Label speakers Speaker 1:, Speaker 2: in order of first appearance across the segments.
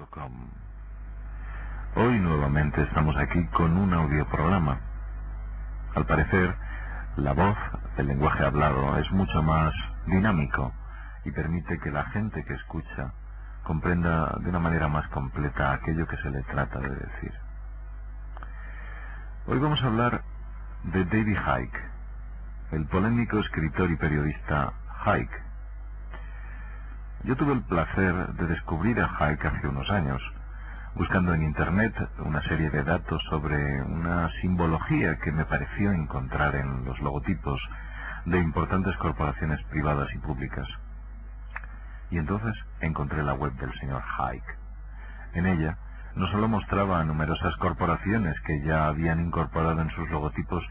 Speaker 1: www.radiomaria.com. Hoy nuevamente estamos aquí con un audioprograma. Al parecer, la voz, el lenguaje hablado, es mucho más dinámico y permite que la gente que escucha comprenda de una manera más completa aquello que se le trata de decir. Hoy vamos a hablar de David Icke, el polémico escritor y periodista Icke. Yo tuve el placer de descubrir a Icke hace unos años, buscando en internet una serie de datos sobre una simbología que me pareció encontrar en los logotipos de importantes corporaciones privadas y públicas. Y entonces encontré la web del señor Icke. En ella no solo mostraba a numerosas corporaciones que ya habían incorporado en sus logotipos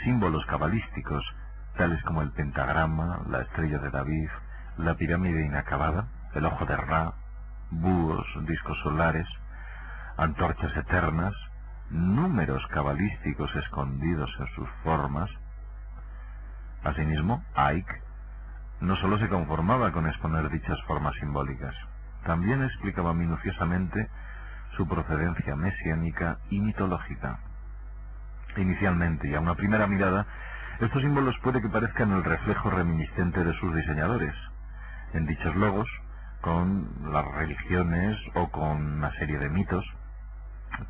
Speaker 1: símbolos cabalísticos, tales como el pentagrama, la estrella de David, la pirámide inacabada, el ojo de Ra, búhos, discos solares, antorchas eternas, números cabalísticos escondidos en sus formas. Asimismo, Icke no solo se conformaba con exponer dichas formas simbólicas, también explicaba minuciosamente su procedencia mesiánica y mitológica. Inicialmente, y a una primera mirada, estos símbolos puede que parezcan el reflejo reminiscente de sus diseñadores, en dichos logos, con las religiones o con una serie de mitos,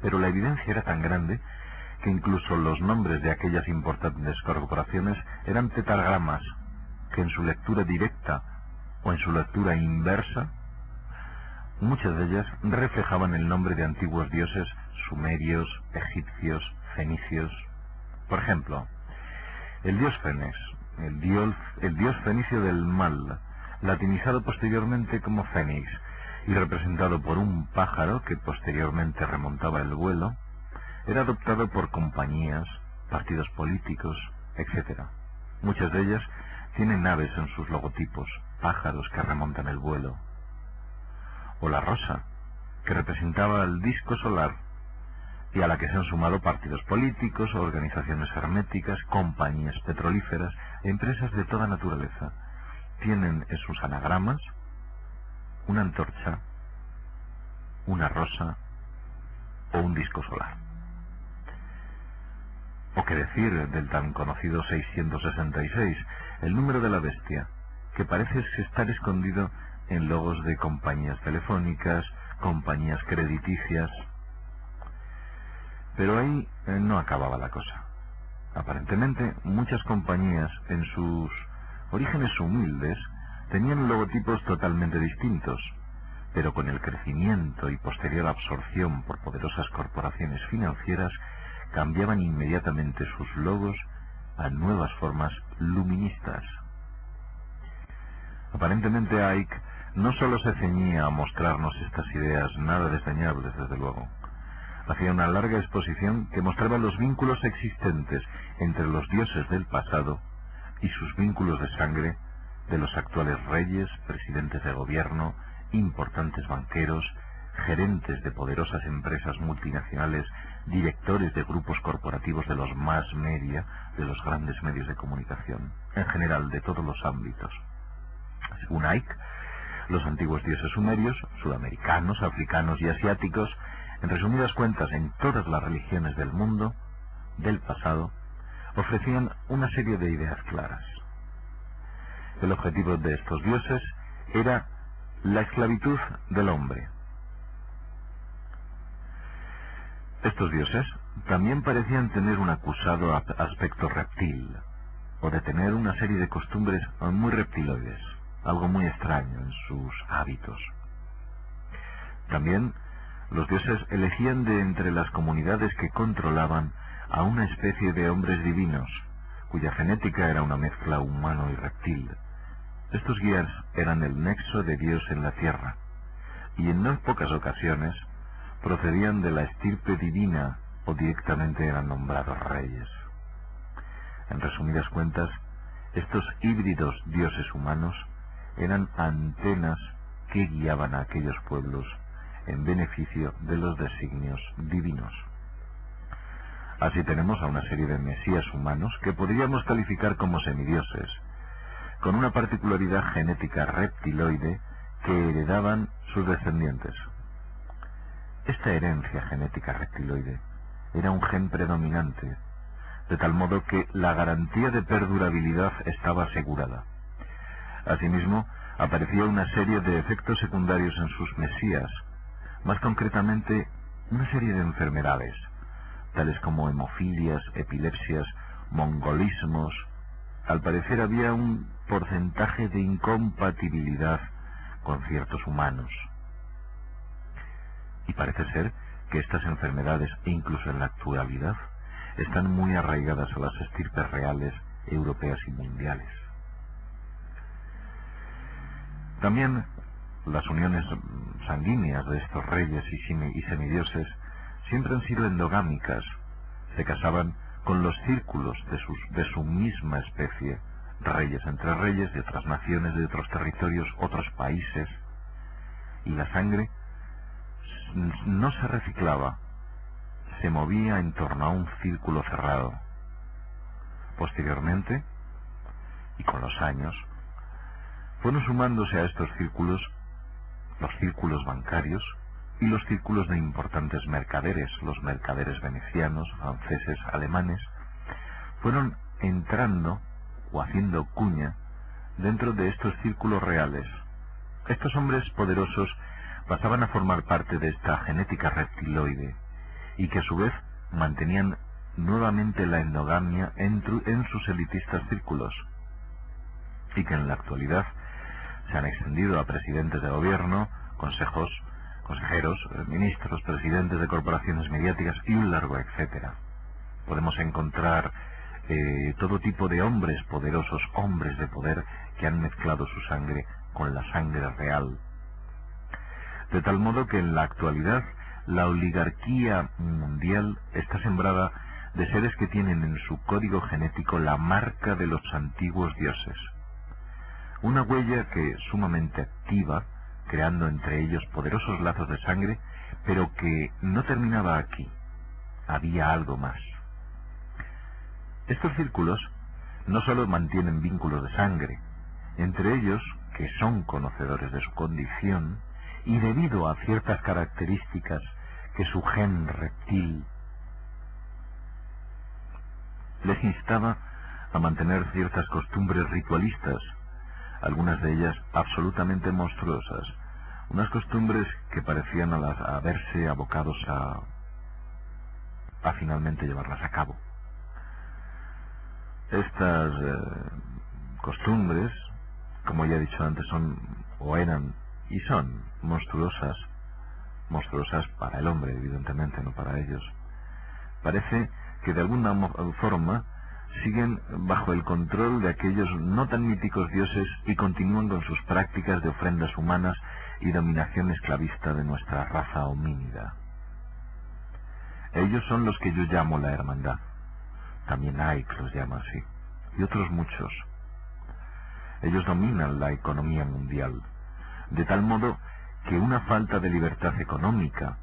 Speaker 1: pero la evidencia era tan grande que incluso los nombres de aquellas importantes corporaciones eran tetragramas que en su lectura directa o en su lectura inversa, muchas de ellas reflejaban el nombre de antiguos dioses sumerios, egipcios, fenicios. Por ejemplo, el dios Fénix, el dios fenicio del mal, latinizado posteriormente como Fénix y representado por un pájaro que posteriormente remontaba el vuelo, era adoptado por compañías, partidos políticos, etc. Muchas de ellas tienen aves en sus logotipos, pájaros que remontan el vuelo. O la rosa, que representaba el disco solar, y a la que se han sumado partidos políticos, organizaciones herméticas, compañías petrolíferas, empresas de toda naturaleza. Tienen en sus anagramas una antorcha, una rosa o un disco solar. O qué decir del tan conocido 666, el número de la bestia, que parece estar escondido en logos de compañías telefónicas, compañías crediticias. Pero ahí no acababa la cosa. Aparentemente, muchas compañías en sus orígenes humildes tenían logotipos totalmente distintos, pero con el crecimiento y posterior absorción por poderosas corporaciones financieras cambiaban inmediatamente sus logos a nuevas formas luministas. Aparentemente Icke no solo se ceñía a mostrarnos estas ideas nada desdeñables, desde luego. Hacía una larga exposición que mostraba los vínculos existentes entre los dioses del pasado y sus vínculos de sangre de los actuales reyes, presidentes de gobierno, importantes banqueros, gerentes de poderosas empresas multinacionales, directores de grupos corporativos de los más media, de los grandes medios de comunicación, en general de todos los ámbitos. Según Icke, los antiguos dioses sumerios, sudamericanos, africanos y asiáticos, en resumidas cuentas en todas las religiones del mundo, del pasado, ofrecían una serie de ideas claras. El objetivo de estos dioses era la esclavitud del hombre. Estos dioses también parecían tener un acusado aspecto reptil, o de tener una serie de costumbres muy reptiloides, algo muy extraño en sus hábitos. También los dioses elegían de entre las comunidades que controlaban a una especie de hombres divinos, cuya genética era una mezcla humano y reptil. Estos guías eran el nexo de Dios en la tierra, y en no pocas ocasiones procedían de la estirpe divina o directamente eran nombrados reyes. En resumidas cuentas, estos híbridos dioses humanos eran antenas que guiaban a aquellos pueblos en beneficio de los designios divinos. Así tenemos a una serie de mesías humanos que podríamos calificar como semidioses, con una particularidad genética reptiloide que heredaban sus descendientes. Esta herencia genética reptiloide era un gen predominante, de tal modo que la garantía de perdurabilidad estaba asegurada. Asimismo, aparecía una serie de efectos secundarios en sus mesías, más concretamente una serie de enfermedades, tales como hemofilias, epilepsias, mongolismos. Al parecer había un porcentaje de incompatibilidad con ciertos humanos. Y parece ser que estas enfermedades, incluso en la actualidad, están muy arraigadas a las estirpes reales, europeas y mundiales. También las uniones sanguíneas de estos reyes y semidioses siempre han sido endogámicas. Se casaban con los círculos de su misma especie, reyes entre reyes de otras naciones, de otros territorios, otros países, y la sangre no se reciclaba, se movía en torno a un círculo cerrado. Posteriormente, y con los años, fueron sumándose a estos círculos los círculos bancarios y los círculos de importantes mercaderes. Los mercaderes venecianos, franceses, alemanes, fueron entrando o haciendo cuña dentro de estos círculos reales. Estos hombres poderosos pasaban a formar parte de esta genética reptiloide y que a su vez mantenían nuevamente la endogamia en sus elitistas círculos, y que en la actualidad se han extendido a presidentes de gobierno, consejeros, ministros, presidentes de corporaciones mediáticas y un largo etcétera. Podemos encontrar todo tipo de hombres poderosos, hombres de poder, que han mezclado su sangre con la sangre real. De tal modo que en la actualidad la oligarquía mundial está sembrada de seres que tienen en su código genético la marca de los antiguos dioses. Una huella que es sumamente activa, creando entre ellos poderosos lazos de sangre, pero que no terminaba aquí. Había algo más. Estos círculos no solo mantienen vínculos de sangre, entre ellos, que son conocedores de su condición, y debido a ciertas características que su gen reptil les instaba a mantener ciertas costumbres ritualistas, algunas de ellas absolutamente monstruosas, unas costumbres que parecían a verse abocados a finalmente llevarlas a cabo. Estas costumbres, como ya he dicho antes, son o eran y son monstruosas para el hombre, evidentemente, no para ellos. Parece que de alguna forma siguen bajo el control de aquellos no tan míticos dioses y continúan con sus prácticas de ofrendas humanas y dominación esclavista de nuestra raza homínida. Ellos son los que yo llamo la hermandad. También Ike los llama así, y otros muchos. Ellos dominan la economía mundial, de tal modo que una falta de libertad económica,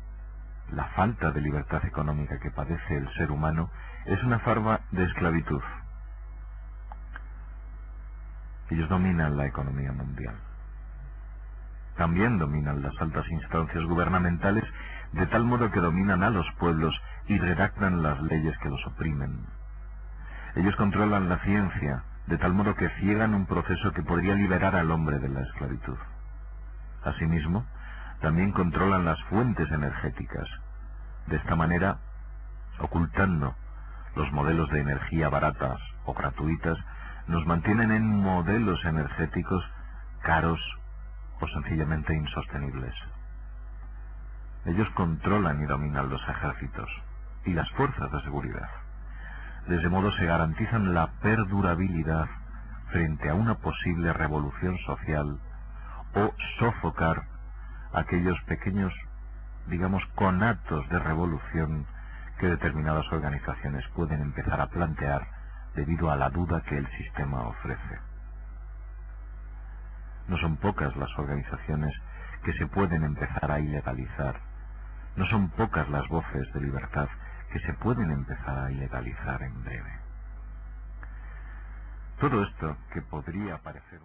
Speaker 1: la falta de libertad económica que padece el ser humano, es una forma de esclavitud. Ellos dominan la economía mundial. También dominan las altas instancias gubernamentales, de tal modo que dominan a los pueblos y redactan las leyes que los oprimen. Ellos controlan la ciencia, de tal modo que ciegan un proceso que podría liberar al hombre de la esclavitud. Asimismo, también controlan las fuentes energéticas. De esta manera, ocultando los modelos de energía baratas o gratuitas, nos mantienen en modelos energéticos caros o sencillamente insostenibles. Ellos controlan y dominan los ejércitos y las fuerzas de seguridad. De ese modo se garantizan la perdurabilidad frente a una posible revolución social o sofocar aquellos pequeños, digamos, conatos de revolución que determinadas organizaciones pueden empezar a plantear debido a la duda que el sistema ofrece. No son pocas las organizaciones que se pueden empezar a ilegalizar. No son pocas las voces de libertad que se pueden empezar a ilegalizar en breve. Todo esto que podría parecer